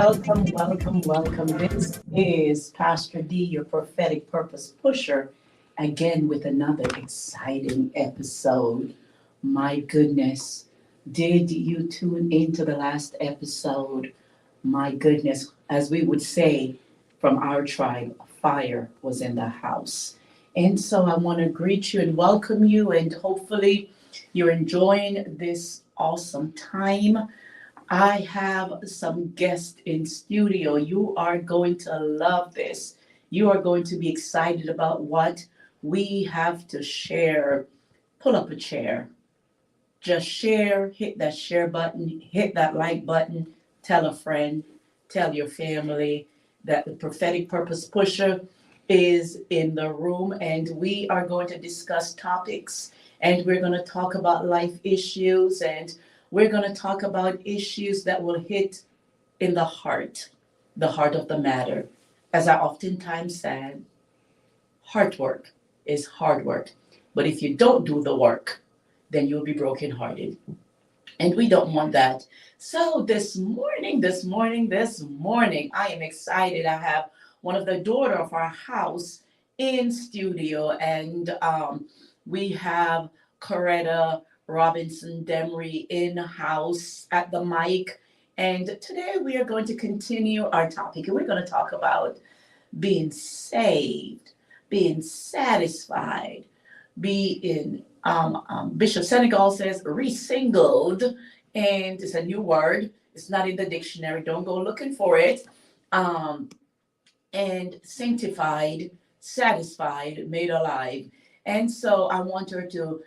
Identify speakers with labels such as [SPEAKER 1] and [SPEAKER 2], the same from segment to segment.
[SPEAKER 1] welcome. This is Pastor D, your prophetic purpose pusher, again with another exciting episode. My goodness, did you tune into the last episode? My goodness, as we would say from our tribe, fire was in the house. And so I want to greet you and welcome you, and hopefully you're enjoying this awesome time. I have some guests in studio. You are going to love this. You are going to be excited about what we have to share. Pull up a chair. Just share, hit that share button, hit that like button, tell a friend, tell your family that the prophetic purpose pusher is in the room, and we are going to discuss topics, and we're going to talk about life issues, and we're going to talk about issues that will hit in the heart of the matter. As I oftentimes said, heart work is hard work. But if you don't do the work, then you'll be brokenhearted. And we don't want that. So this morning, I am excited. I have one of the daughter of our house in studio, and we have Coretta Robinson Demery in house at the mic. And today we are going to continue our topic, and we're going to talk about being saved, being satisfied, being Bishop Senegal says resingled, and it's a new word. It's not in the dictionary. Don't go looking for it. Um, and sanctified, satisfied, made alive. And so I want her to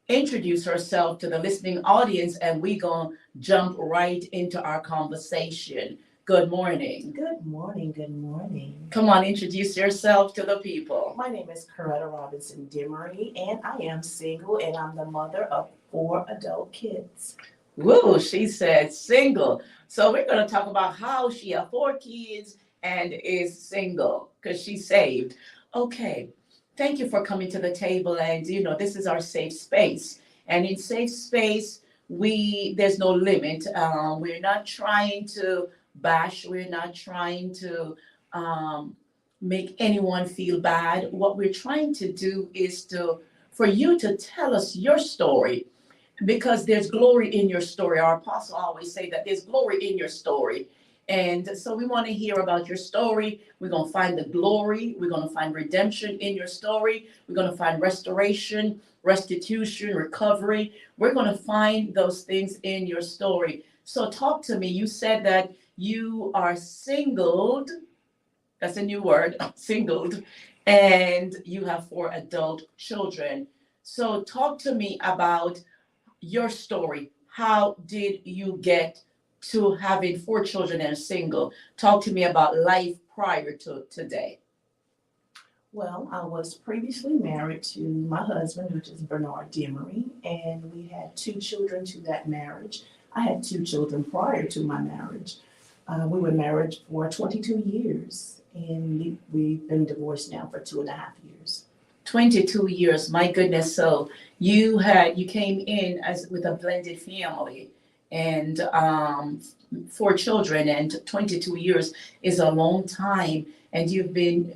[SPEAKER 1] introduce herself to the listening audience, and we're going to jump right into our conversation. Good morning.
[SPEAKER 2] Good morning. Good morning.
[SPEAKER 1] Come on, introduce yourself to the people.
[SPEAKER 2] My name is Coretta Robinson Demery, and I am single, and I'm the mother of 4 adult kids.
[SPEAKER 1] Woo, she said single. So we're going to talk about how she has 4 kids and is single because she's saved. Okay. Thank you for coming to the table, and this is our safe space. And in safe space, there's no limit. We're not trying to bash. We're not trying to make anyone feel bad. What we're trying to do is for you to tell us your story, because there's glory in your story. Our apostle always say that there's glory in your story. And so we want to hear about your story. We're going to find the glory. We're going to find redemption in your story. We're going to find restoration, restitution, recovery. We're going to find those things in your story. So talk to me. You said that you are singled. That's a new word, singled. And you have 4 adult children. So talk to me about your story. How did you get to having 4 children and single? Talk to me about life prior to today.
[SPEAKER 2] Well, I was previously married to my husband, which is Bernard Demery, and we had 2 children to that marriage. I had 2 children prior to my marriage. We were married for 22 years, and we've been divorced now for 2.5 years.
[SPEAKER 1] 22 years, my goodness. So you came in as with a blended family, and 4 children, and 22 years is a long time, and you've been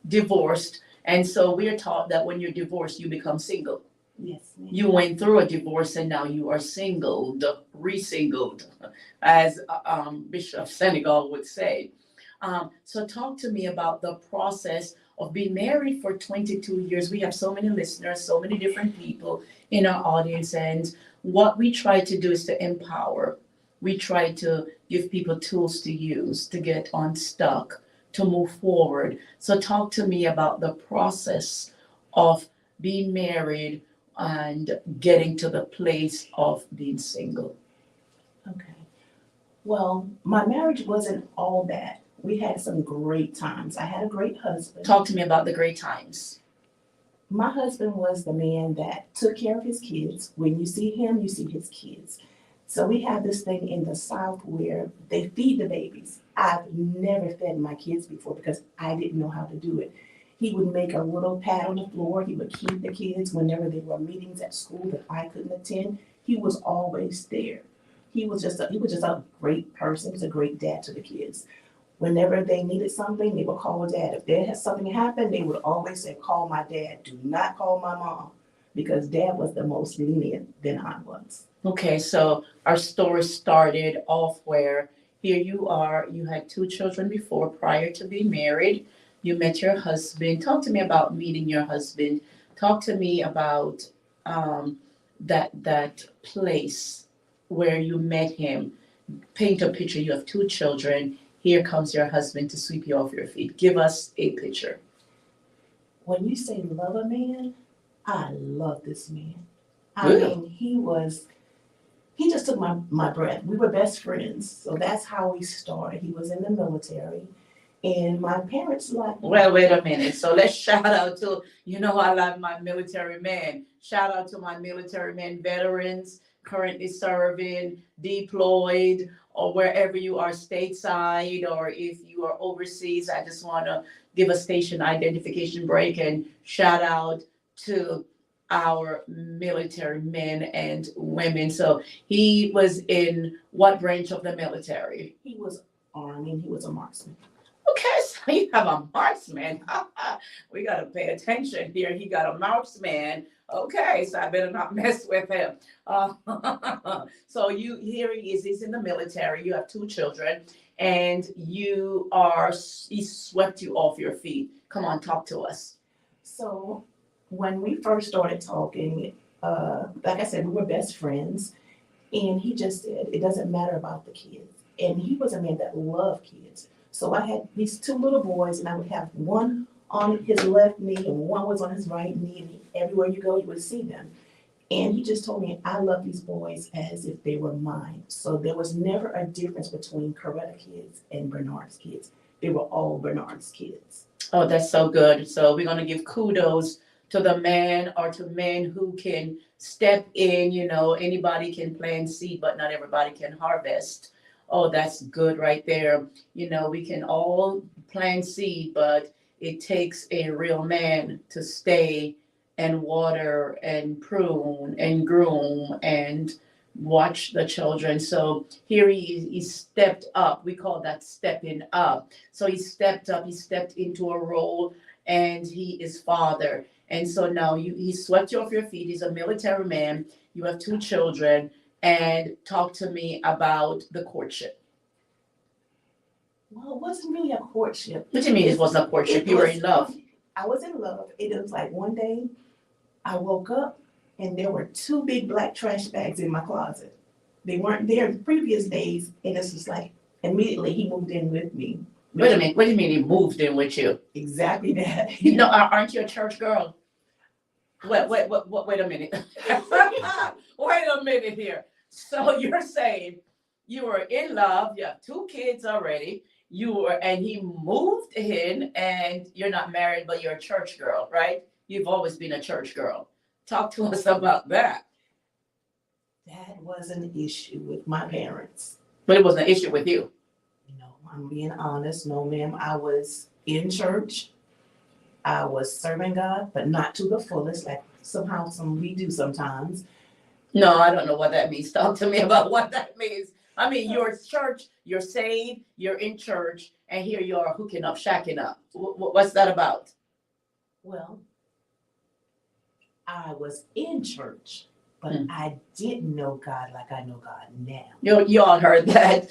[SPEAKER 1] divorced. And so we're taught that when you're divorced, you become single.
[SPEAKER 2] Yes, ma'am.
[SPEAKER 1] You went through a divorce, and now you are singled, resingled, as Bishop Senegal would say. So talk to me about the process of being married for 22 years. We have so many listeners, so many different people in our audience, and what we try to do is to empower. We try to give people tools to use to get unstuck, to move forward. So talk to me about the process of being married and getting to the place of being single.
[SPEAKER 2] Okay. Well, my marriage wasn't all that. We had some great times. I had a great husband.
[SPEAKER 1] Talk to me about the great times.
[SPEAKER 2] My husband was the man that took care of his kids. When you see him, you see his kids. So we have this thing in the South where they feed the babies. I've never fed my kids before because I didn't know how to do it. He would make a little pad on the floor. He would keep the kids whenever there were meetings at school that I couldn't attend. He was always there. he was just a great person. He was a great dad to the kids. Whenever they needed something, they would call dad. If there had something happen, they would always say, call my dad. Do not call my mom. Because dad was the most lenient than I was.
[SPEAKER 1] Okay, so our story started off where here you are, you had two children before, prior to being married. You met your husband. Talk to me about meeting your husband. Talk to me about that place where you met him. Paint a picture. You have two children. Here comes your husband to sweep you off your feet. Give us a picture.
[SPEAKER 2] When you say love a man, I love this man. I
[SPEAKER 1] Really?
[SPEAKER 2] mean, he just took my breath. We were best friends. So that's how we started. He was in the military. And my parents like.
[SPEAKER 1] Well, wait a minute. So let's shout out to, I love my military men. Shout out to my military men, veterans, currently serving, deployed, or wherever you are stateside, or if you are overseas. I just want to give a station identification break and shout out to our military men and women. So he was in what branch of the military?
[SPEAKER 2] He was Army and he was a marksman.
[SPEAKER 1] Okay, so you have a marksman. We got to pay attention here. He got a marksman. Okay, so I better not mess with him. So here he is. He's in the military. You have two children, and he swept you off your feet. Come on, talk to us.
[SPEAKER 2] So when we first started talking, like I said, we were best friends, and he just said it doesn't matter about the kids. And he was a man that loved kids. So I had these two little boys, and I would have one on his left knee and one was on his right knee, and everywhere you go, you would see them. And he just told me, I love these boys as if they were mine. So there was never a difference between Coretta kids and Bernard's kids. They were all Bernard's kids.
[SPEAKER 1] Oh, that's so good. So we're going to give kudos to the man or to men who can step in. Anybody can plant seed, but not everybody can harvest. Oh, that's good right there. We can all plant seed, but it takes a real man to stay and water and prune and groom and watch the children. So here he stepped up. We call that stepping up. So he stepped up, he stepped into a role, and he is father. And so now he swept you off your feet. He's a military man. You have two children. And talk to me about the courtship.
[SPEAKER 2] Well, it wasn't really a courtship.
[SPEAKER 1] What do you mean it wasn't a courtship? You were in love.
[SPEAKER 2] I was in love. It was like one day I woke up and there were two big black trash bags in my closet. They weren't there the previous days, and it's just like immediately he moved in with me.
[SPEAKER 1] Wait a minute. What do you mean he moved in with you?
[SPEAKER 2] Exactly that.
[SPEAKER 1] Aren't you a church girl? Wait a minute. Wait a minute here. So you're saying you were in love, you have two kids already, and he moved in, and you're not married, but you're a church girl, right? You've always been a church girl. Talk to us about that.
[SPEAKER 2] That was an issue with my parents.
[SPEAKER 1] But it wasn't an issue with you.
[SPEAKER 2] No, I'm being honest. No, ma'am. I was in church. I was serving God, but not to the fullest, like we do sometimes.
[SPEAKER 1] No, I don't know what that means. Talk to me about what that means. I mean, you're church, you're saved, you're in church, and here you are hooking up, shacking up. What's that about?
[SPEAKER 2] Well, I was in church, but I didn't know God like I know God now.
[SPEAKER 1] You all heard that.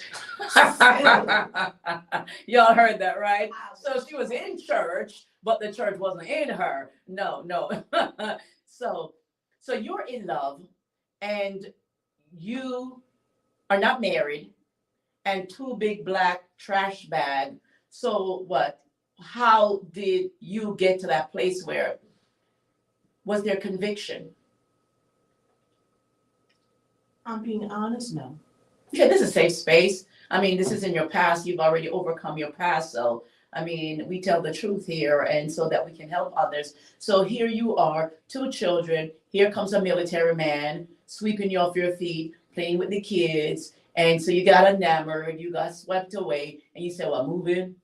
[SPEAKER 1] Y'all heard that, right? So she was in church, but the church wasn't in her. No. So you're in love, and you are not married, and two big black trash bag. So what? How did you get to that place where was there conviction?
[SPEAKER 2] I'm being honest, no.
[SPEAKER 1] Okay, this is a safe space. I mean, this is in your past. You've already overcome your past. So, I mean, we tell the truth here, and so that we can help others. So here you are, two children. Here comes a military man sweeping you off your feet, playing with the kids. And so you got enamored, you got swept away, and you said, well, move in.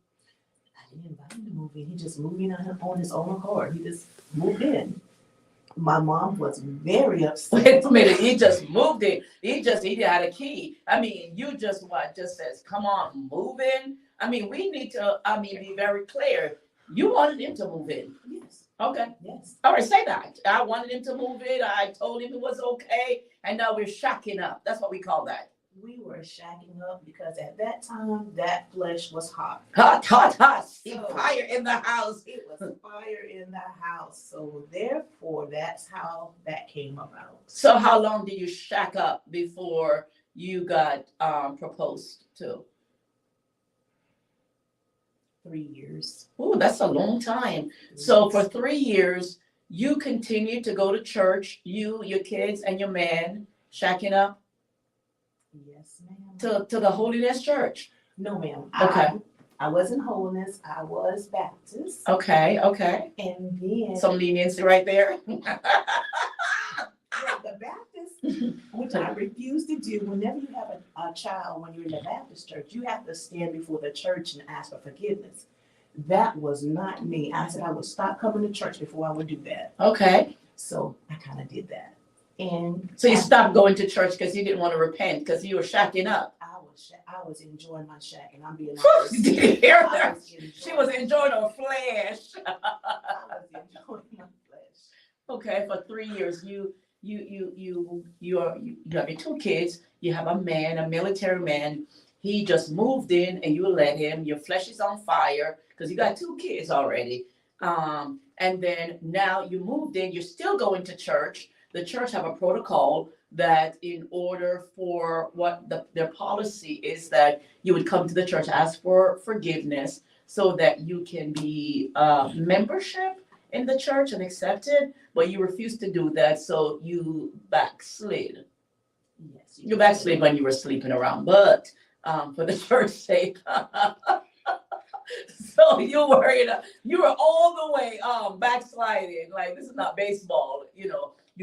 [SPEAKER 2] I didn't invite him to move in. He just moved in on his own accord. He just moved in. My mom was very upset.
[SPEAKER 1] Wait a minute, he just moved in. He had a key. I mean, you just what? Just says, come on, move in. I mean, we need to, be very clear. You wanted him to move in.
[SPEAKER 2] Yes,
[SPEAKER 1] Okay.
[SPEAKER 2] yes.
[SPEAKER 1] All right, say that. I wanted him to move in. I told him it was okay. And now we're shacking up. That's what we call that.
[SPEAKER 2] We were shacking up because at that time, that flesh was hot.
[SPEAKER 1] Hot, hot, hot.
[SPEAKER 2] So-
[SPEAKER 1] Fire in the house.
[SPEAKER 2] It was fire in the house. So therefore, that's how that came about.
[SPEAKER 1] So how long did you shack up before you got proposed to?
[SPEAKER 2] 3 years.
[SPEAKER 1] Oh, that's a long time. So for 3 years, you continued to go to church, you, your kids, and your man, shacking up
[SPEAKER 2] Yes, ma'am.
[SPEAKER 1] to the Holiness Church.
[SPEAKER 2] No, ma'am.
[SPEAKER 1] Okay.
[SPEAKER 2] I wasn't holiness. I was Baptist.
[SPEAKER 1] Okay, okay.
[SPEAKER 2] And then
[SPEAKER 1] Some leniency right there.
[SPEAKER 2] the Baptist, which I refuse to do. Whenever you have a child, when you're in the Baptist church, you have to stand before the church and ask for forgiveness. That was not me. I said I would stop coming to church before I would do that.
[SPEAKER 1] Okay.
[SPEAKER 2] So I kind of did that. And
[SPEAKER 1] So you stopped going to church because you didn't want to repent because you were shacking up.
[SPEAKER 2] I was enjoying my shack, and I'm being
[SPEAKER 1] Did
[SPEAKER 2] honest.
[SPEAKER 1] you hear
[SPEAKER 2] I
[SPEAKER 1] her?
[SPEAKER 2] was enjoying-
[SPEAKER 1] She was enjoying her flesh.
[SPEAKER 2] I was enjoying my flesh.
[SPEAKER 1] Okay, for 3 years, you have your 2 kids. You have a man, a military man. He just moved in, and you let him. Your flesh is on fire because you got 2 kids already. And then now you moved in. You're still going to church. The church have a protocol that in order for their policy is that you would come to the church, ask for forgiveness so that you can be membership in the church and accepted, but you refused to do that, so you backslid.
[SPEAKER 2] Yes,
[SPEAKER 1] You backslid when you were sleeping around, but for the church's sake. So you were all the way backsliding. Like, this is not baseball, you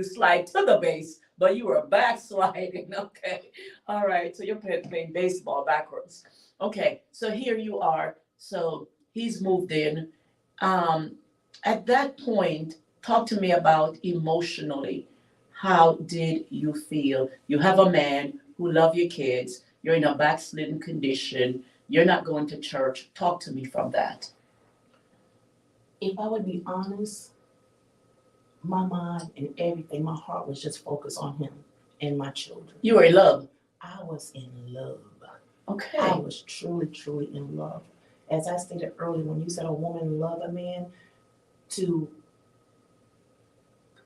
[SPEAKER 1] slide to the base, but you were backsliding. Okay. All right. So you're playing baseball backwards. Okay. So here you are. So he's moved in. At that point, talk to me about emotionally. How did you feel? You have a man who loves your kids. You're in a backslidden condition. You're not going to church. Talk to me from that.
[SPEAKER 2] If I would be honest, my mind and everything, my heart was just focused on him and my children.
[SPEAKER 1] You were in love.
[SPEAKER 2] I was in love.
[SPEAKER 1] Okay.
[SPEAKER 2] I was truly, truly in love. As I stated earlier, when you said a woman love a man,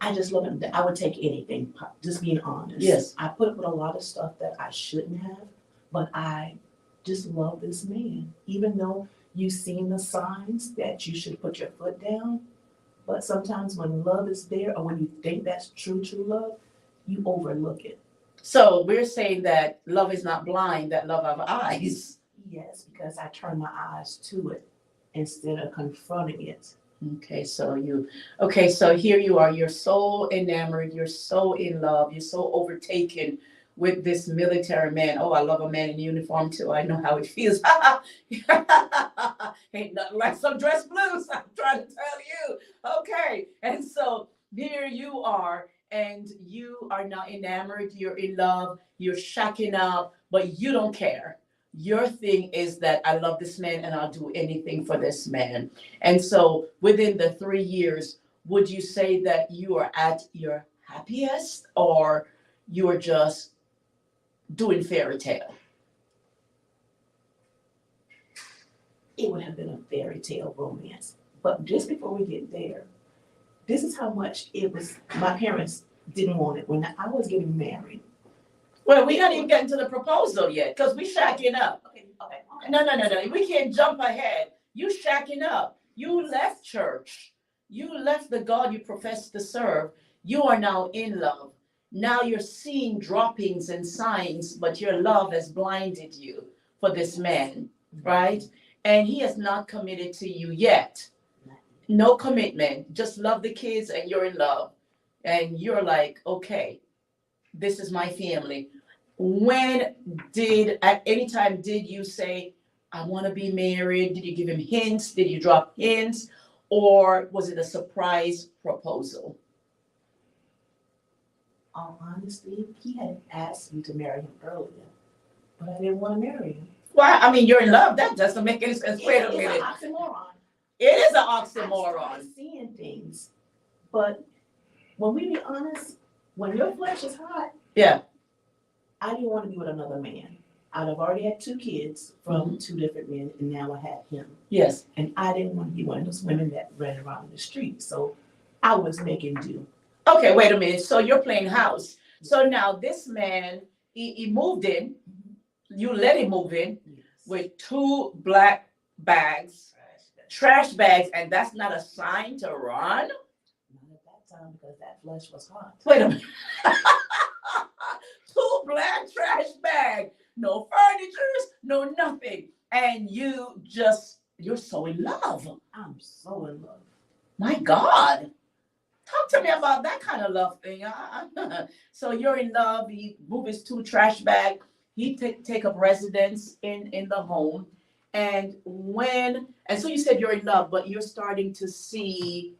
[SPEAKER 2] I just love him. I would take anything, just being honest.
[SPEAKER 1] Yes.
[SPEAKER 2] I put up with a lot of stuff that I shouldn't have, but I just love this man. Even though you've seen the signs that you should put your foot down, but sometimes when love is there, or when you think that's true love, you overlook it.
[SPEAKER 1] So we're saying that love is not blind, that love have eyes.
[SPEAKER 2] Yes, because I turn my eyes to it instead of confronting it.
[SPEAKER 1] Okay, so here you are, you're so enamored, you're so in love, you're so overtaken with this military man. Oh, I love a man in uniform too. I know how it feels. Ain't nothing like some dress blues, I'm trying to tell you. Okay, and so here you are, and you are now enamored, you're in love, you're shacking up, but you don't care. Your thing is that I love this man and I'll do anything for this man. And so within the 3 years, would you say that you are at your happiest, or you are just doing fairy tale?
[SPEAKER 2] It would have been a fairy tale romance. But just before we get there, this is how much it was. My parents didn't want it when I was getting married.
[SPEAKER 1] Well, we not even getting to the proposal yet, because we shacking up.
[SPEAKER 2] Okay.
[SPEAKER 1] No. We can't jump ahead. You shacking up. You left church. You left the God you profess to serve. You are now in love. Now you're seeing droppings and signs, but your love has blinded you for this man, right? And he has not committed to you yet. No commitment. Just love the kids and you're in love. And you're like, okay, this is my family. At any time did you say, I want to be married? Did you give him hints? Did you drop hints? Or was it a surprise proposal?
[SPEAKER 2] all honesty, he had asked me to marry him earlier, but I didn't want to marry him.
[SPEAKER 1] Why? I mean, you're in love. That doesn't make any sense. Wait a
[SPEAKER 2] It's
[SPEAKER 1] minute.
[SPEAKER 2] an oxymoron.
[SPEAKER 1] It is an
[SPEAKER 2] I
[SPEAKER 1] oxymoron.
[SPEAKER 2] started seeing things, but when we be honest, when your flesh is hot,
[SPEAKER 1] Yeah.
[SPEAKER 2] I didn't want to be with another man. I'd have already had 2 kids from 2 different men, and now I had him.
[SPEAKER 1] Yes.
[SPEAKER 2] And I didn't want to be one of those women that ran around in the street. So I was making do.
[SPEAKER 1] Okay, wait a minute. So you're playing house. So now this man, he moved in. You let him move in with 2 black bags, trash bags, and that's not a sign to run?
[SPEAKER 2] Not at that time because that flesh was hot.
[SPEAKER 1] Wait a minute. 2 black trash bags, no furniture, no nothing. And you're so in love.
[SPEAKER 2] I'm so in love.
[SPEAKER 1] My God. Talk to me about that kind of love thing. So you're in love. He move his 2 trash bags. He take up residence in the home. And so you said you're in love, but you're starting to see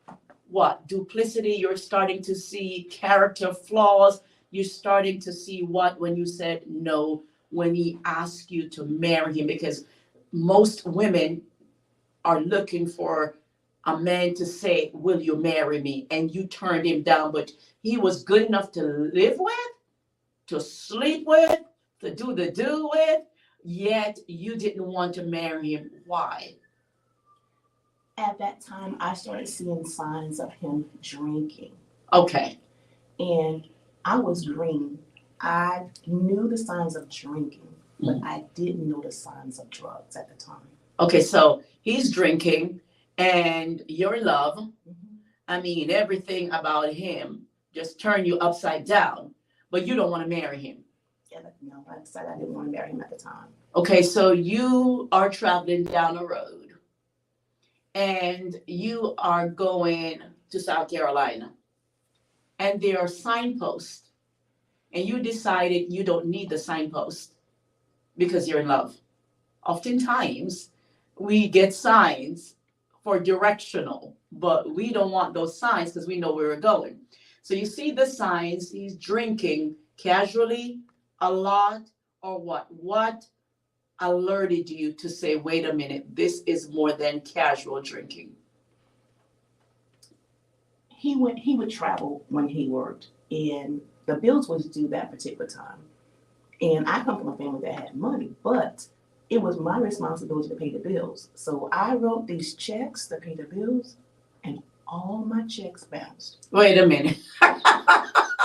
[SPEAKER 1] what? Duplicity. You're starting to see character flaws. You're starting to see what when you said no, when he asked you to marry him, because most women are looking for a man to say, will you marry me? And you turned him down, but he was good enough to live with, to sleep with, to do the do with, yet you didn't want to marry him. Why?
[SPEAKER 2] At that time, I started seeing signs of him drinking.
[SPEAKER 1] Okay.
[SPEAKER 2] And I was green. I knew the signs of drinking, but I didn't know the signs of drugs at the time.
[SPEAKER 1] Okay, so he's drinking and you're in love. I mean, everything about him just turned you upside down, but you don't want to marry him.
[SPEAKER 2] Yeah, no, I decided I didn't want to marry him at the time.
[SPEAKER 1] Okay, so you are traveling down a road and you are going to South Carolina, and there are signposts, and you decided you don't need the signpost because you're in love. Oftentimes, we get signs for directional, but we don't want those signs because we know where we're going. So you see the signs, he's drinking casually, a lot, or what? What alerted you to say, wait a minute, this is more than casual drinking?
[SPEAKER 2] He would travel when he worked, and the bills was due that particular time. And I come from a family that had money, but it was my responsibility to pay the bills. So I wrote these checks to pay the bills, and all my checks bounced.
[SPEAKER 1] Wait a minute.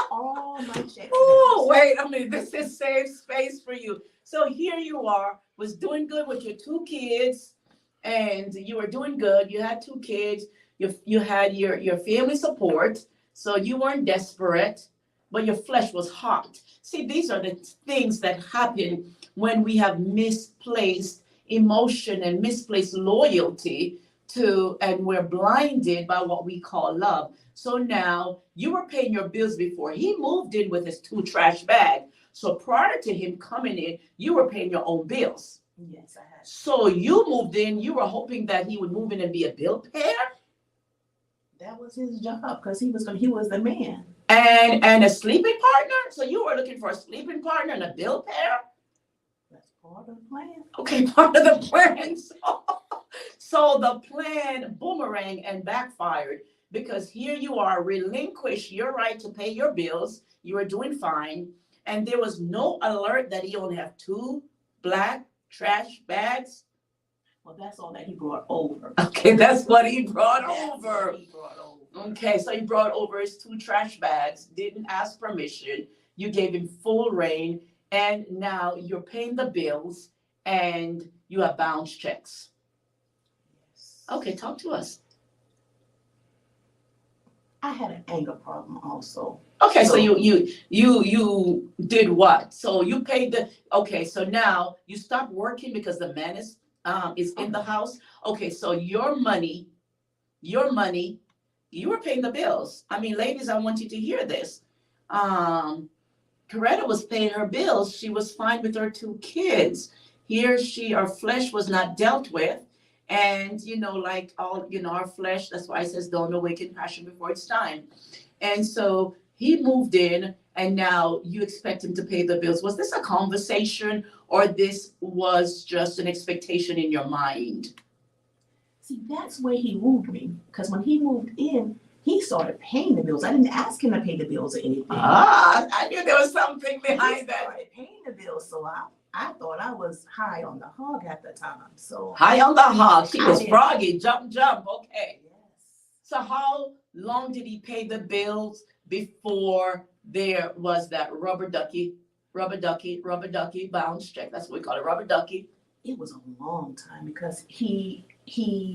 [SPEAKER 2] All my checks
[SPEAKER 1] Oh,
[SPEAKER 2] bounced.
[SPEAKER 1] wait a minute. This is safe space for you. So here you are, was doing good with your 2 kids, and you were doing good. You had 2 kids. You had your family support, so you weren't desperate, but your flesh was hot. See, these are the things that happen when we have misplaced emotion and misplaced loyalty and we're blinded by what we call love. So now you were paying your bills before. He moved in with his 2 trash bags. So prior to him coming in, you were paying your own bills.
[SPEAKER 2] Yes, I had.
[SPEAKER 1] So you moved in, you were hoping that he would move in and be a bill payer?
[SPEAKER 2] That was his job because he was the man.
[SPEAKER 1] And a sleeping partner? So you were looking for a sleeping partner and a bill payer?
[SPEAKER 2] That's part of the plan.
[SPEAKER 1] Okay, part of the plan. So the plan boomerang and backfired, because here you are, relinquished your right to pay your bills. You were doing fine. And there was no alert that he only have 2 black trash bags.
[SPEAKER 2] Well, that's all that he brought over.
[SPEAKER 1] Okay, that's what he brought over.
[SPEAKER 2] He brought over.
[SPEAKER 1] Okay, so he brought over his 2 trash bags, didn't ask permission. You gave him full reign, and now you're paying the bills and you have bounce checks.
[SPEAKER 2] Yes.
[SPEAKER 1] Okay, talk to us.
[SPEAKER 2] I had an anger problem also.
[SPEAKER 1] Okay, so you did what? So you paid so now you stopped working because the man is in the house. Okay, so your money, you were paying the bills. I mean, ladies, I want you to hear this. Coretta was paying her bills. She was fine with her 2 kids. Here our flesh was not dealt with. And, like all, our flesh, that's why it says don't awaken passion before it's time. And so he moved in and now you expect him to pay the bills. Was this a conversation or this was just an expectation in your mind?
[SPEAKER 2] See, that's where he moved me. Because when he moved in, he started paying the bills. I didn't ask him to pay the bills or anything.
[SPEAKER 1] Ah, I knew there was something
[SPEAKER 2] He
[SPEAKER 1] behind that.
[SPEAKER 2] started paying the bills, so I thought I was high on the hog at the time. So
[SPEAKER 1] High on the hog. She
[SPEAKER 2] I
[SPEAKER 1] was
[SPEAKER 2] didn't-
[SPEAKER 1] froggy. Jump, jump. Okay.
[SPEAKER 2] yes.
[SPEAKER 1] So how long did he pay the bills before there was that rubber ducky bounce check? That's what we call it, rubber ducky.
[SPEAKER 2] It was a long time because he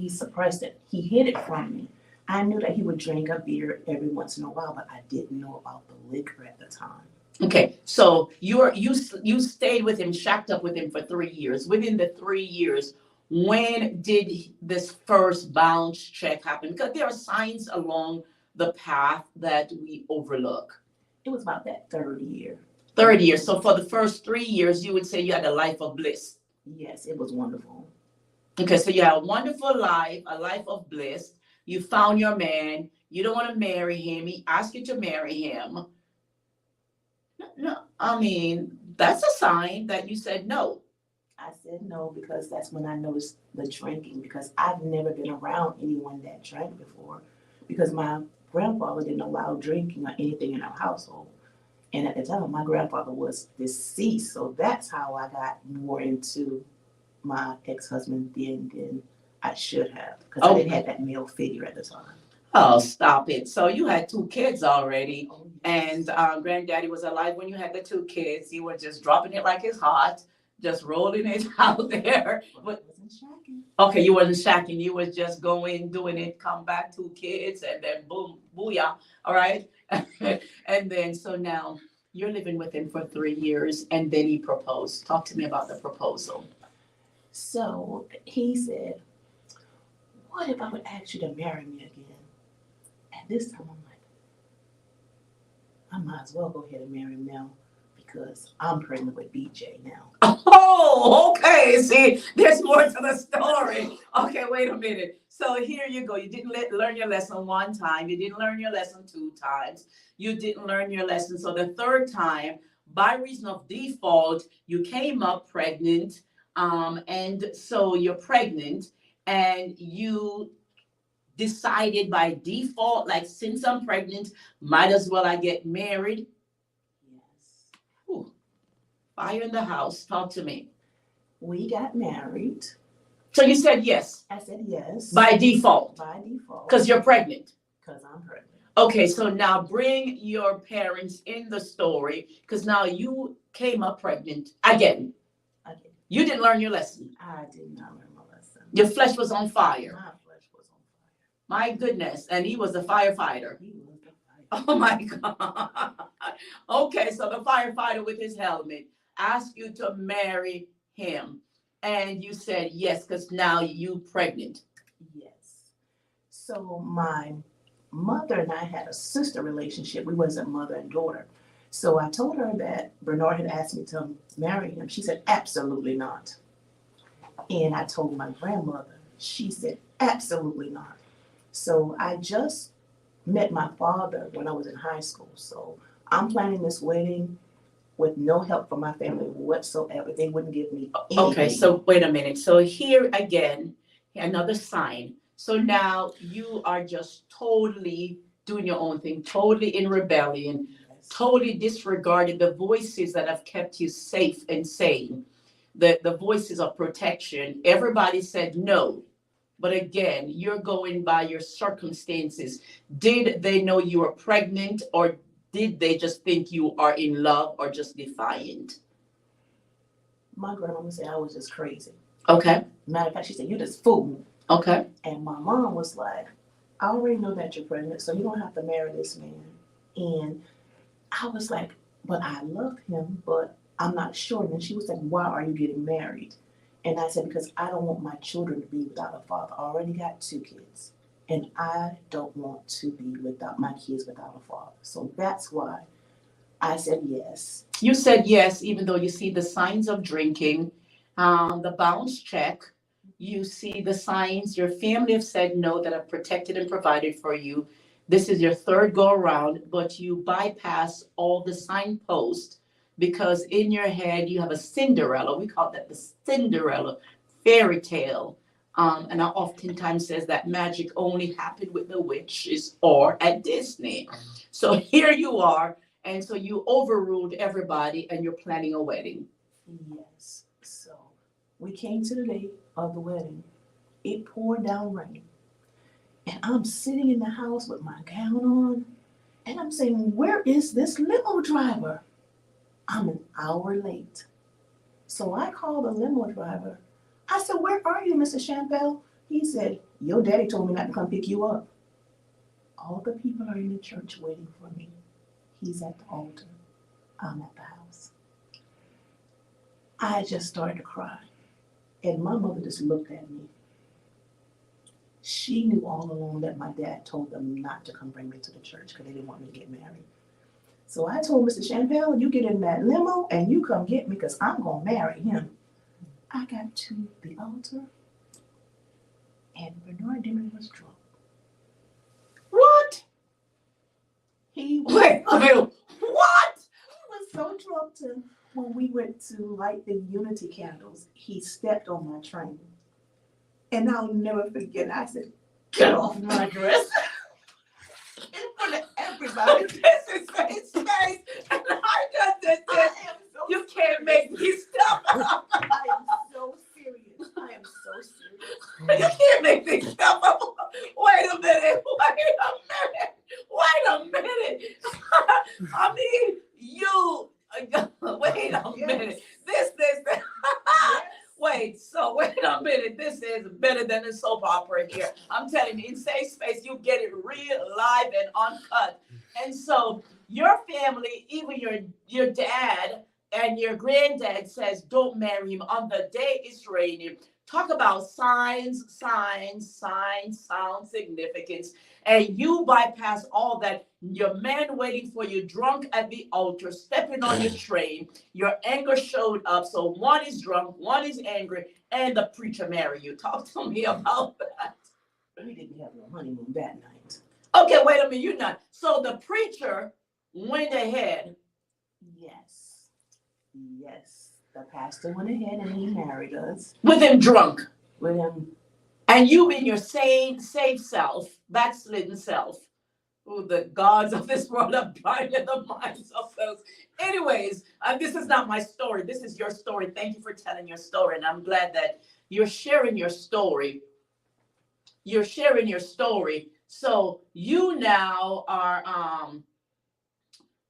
[SPEAKER 2] suppressed it. He hid it from me. I knew that he would drink a beer every once in a while, but I didn't know about the liquor at the time.
[SPEAKER 1] Okay, so you stayed with him, shacked up with him for 3 years. Within the 3 years, when did this first bounce check happen? Because there are signs along the path that we overlook.
[SPEAKER 2] It was about that third year.
[SPEAKER 1] Third year. So for the first 3 years, you would say you had a life of bliss.
[SPEAKER 2] Yes, it was wonderful.
[SPEAKER 1] Okay, so you had a wonderful life, a life of bliss. You found your man. You don't want to marry him. He asked you to marry him. No, I mean, that's a sign that you said no.
[SPEAKER 2] I said no because that's when I noticed the drinking because I've never been around anyone that drank before because my grandfather didn't allow drinking or anything in our household. And at the time, my grandfather was deceased, so that's how I got more into my ex-husband than I should have because I didn't have that male figure at the time.
[SPEAKER 1] Oh, stop it. So you had 2 kids already,
[SPEAKER 2] Oh, yes.
[SPEAKER 1] and granddaddy was alive when you had the 2 kids. You were just dropping it like it's hot, just rolling it out there.
[SPEAKER 2] But I wasn't shacking.
[SPEAKER 1] Okay, you wasn't shacking. You was just going, doing it, come back, 2 kids, and then boom, booyah. All right. And then, so now you're living with him for 3 years, and then he proposed. Talk to me about the proposal.
[SPEAKER 2] So he said, "What if I would ask you to marry me again?" And this time I'm like, I might as well go ahead and marry him now because I'm pregnant with BJ now.
[SPEAKER 1] Oh, okay. See, there's more to the story. Okay, wait a minute. So here you go. You didn't learn your lesson 1 time. You didn't learn your lesson 2 times. You didn't learn your lesson. So the 3rd time, by reason of default, you came up pregnant. And so you're pregnant and you decided by default, like, since I'm pregnant, might as well I get married.
[SPEAKER 2] Yes.
[SPEAKER 1] Ooh, fire in the house. Talk to me.
[SPEAKER 2] We got married.
[SPEAKER 1] So you said yes
[SPEAKER 2] I said yes.
[SPEAKER 1] by default
[SPEAKER 2] By default.
[SPEAKER 1] because you're pregnant.
[SPEAKER 2] Because I'm pregnant.
[SPEAKER 1] Okay, so now bring your parents in the story because now you came up pregnant again.
[SPEAKER 2] Again.
[SPEAKER 1] You didn't learn your lesson.
[SPEAKER 2] I did not learn my lesson.
[SPEAKER 1] Your flesh was on fire.
[SPEAKER 2] My flesh was on fire.
[SPEAKER 1] My goodness. And he was a firefighter.
[SPEAKER 2] He was the fighter.
[SPEAKER 1] Oh my God. Okay, so the firefighter with his helmet asked you to marry him. And you said yes, because now you pregnant.
[SPEAKER 2] Yes. So my mother and I had a sister relationship. We wasn't mother and daughter. So I told her that Bernard had asked me to marry him. She said, absolutely not. And I told my grandmother. She said, absolutely not. So I just met my father when I was in high school. So I'm planning this wedding with no help from my family whatsoever. They wouldn't give me anything.
[SPEAKER 1] Okay, so wait a minute. So here again, another sign. So now you are just totally doing your own thing, totally in rebellion,
[SPEAKER 2] Yes.
[SPEAKER 1] totally disregarded the voices that have kept you safe and sane, the voices of protection. Everybody said no. But again, you're going by your circumstances. Did they know you were pregnant, or did they just think you are in love or just defiant?
[SPEAKER 2] My grandmama said I was just crazy.
[SPEAKER 1] Okay,
[SPEAKER 2] Matter of fact, she said, "You just fool."
[SPEAKER 1] okay.
[SPEAKER 2] And my mom was like, "I already know that you're pregnant, so you don't have to marry this man." And I was like, "But I love him, but I'm not sure." And then she was like, "Why are you getting married?" And I said, "Because I don't want my children to be without a father. I already got 2 kids. And I don't want to be without my kids without a father." So that's why I said yes.
[SPEAKER 1] You said yes, even though you see the signs of drinking, the bounce check. You see the signs your family have said no that have protected and provided for you. This is your third go around, but you bypass all the signposts because in your head you have a Cinderella. We call that the Cinderella fairy tale. And I oftentimes says that magic only happened with the witches or at Disney. So here you are, and so you overruled everybody, and you're planning a wedding.
[SPEAKER 2] Yes. So we came to the day of the wedding. It poured down rain. And I'm sitting in the house with my gown on, and I'm saying, where is this limo driver? I'm an hour late. So I called the limo driver. I said, where are you, Mr. Champel? He said, your daddy told me not to come pick you up. All the people are in the church waiting for me. He's at the altar. I'm at the house. I just started to cry. And my mother just looked at me. She knew all along that my dad told them not to come bring me to the church because they didn't want me to get married. So I told Mr. Champel, you get in that limo and you come get me because I'm going to marry him. I got to the altar and Bernard Dimon was drunk.
[SPEAKER 1] What?
[SPEAKER 2] He was,
[SPEAKER 1] Wait, what?
[SPEAKER 2] he was so drunk to when we went to light the unity candles, he stepped on my train. And I'll never forget, I said, get off my dress. In front of everybody.
[SPEAKER 1] This is his face, and I just said, you can't make me stop.
[SPEAKER 2] I am so serious. I am so serious.
[SPEAKER 1] You can't make me stop. Wait a minute. I mean, you. Wait a minute. This. Wait a minute. This is better than a soap opera here. I'm telling you, in Safe Space, you get it real live and uncut. And so your family, even your dad and your granddad says, don't marry him on the day it's raining. Talk about signs, sound significance. And you bypass all that. Your man waiting for you drunk at the altar, stepping on your train. Your anger showed up. So one is drunk, one is angry, and the preacher marry you. Talk to me about that.
[SPEAKER 2] We didn't have no honeymoon that night.
[SPEAKER 1] Okay, wait a minute. You're not. So the preacher went ahead.
[SPEAKER 2] Yes. The pastor went ahead and he married us.
[SPEAKER 1] With him drunk.
[SPEAKER 2] With him.
[SPEAKER 1] And you being your sane, safe self, backslidden self, who the gods of this world have blinded the minds of those. Anyways, this is not my story. This is your story. Thank you for telling your story. And I'm glad that you're sharing your story. You're sharing your story. So you now are,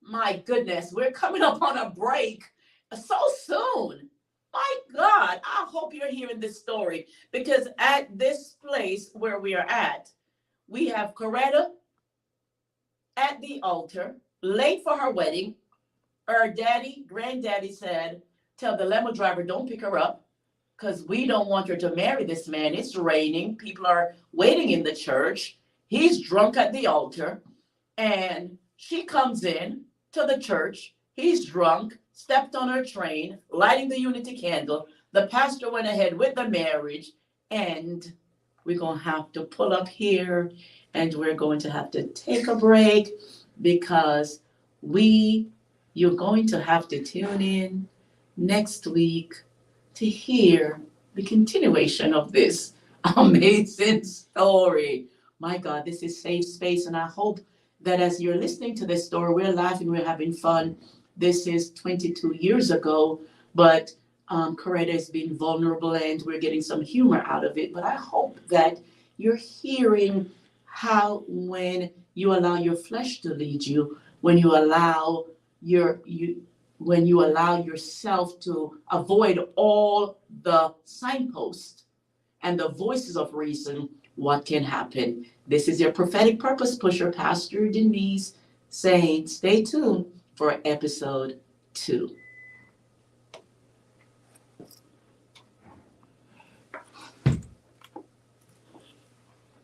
[SPEAKER 1] my goodness, we're coming up on a break so soon. My God, I hope you're hearing this story, because at this place where we are at, we have Coretta at the altar, late for her wedding. Her granddaddy said, tell the limo driver, don't pick her up because we don't want her to marry this man. It's raining. People are waiting in the church. He's drunk at the altar. And she comes in to the church. He's drunk, stepped on her train, lighting the unity candle. The pastor went ahead with the marriage, and we're going to have to pull up here, and we're going to have to take a break because you're going to have to tune in next week to hear the continuation of this amazing story. My God, this is Safe Space, and I hope that as you're listening to this story, we're laughing, we're having fun. This is 22 years ago, but Coretta has been vulnerable and we're getting some humor out of it. But I hope that you're hearing how when you allow your flesh to lead you, when you allow yourself to avoid all the signposts and the voices of reason, what can happen. This is your prophetic purpose pusher, Pastor Denise, saying stay tuned for episode 2.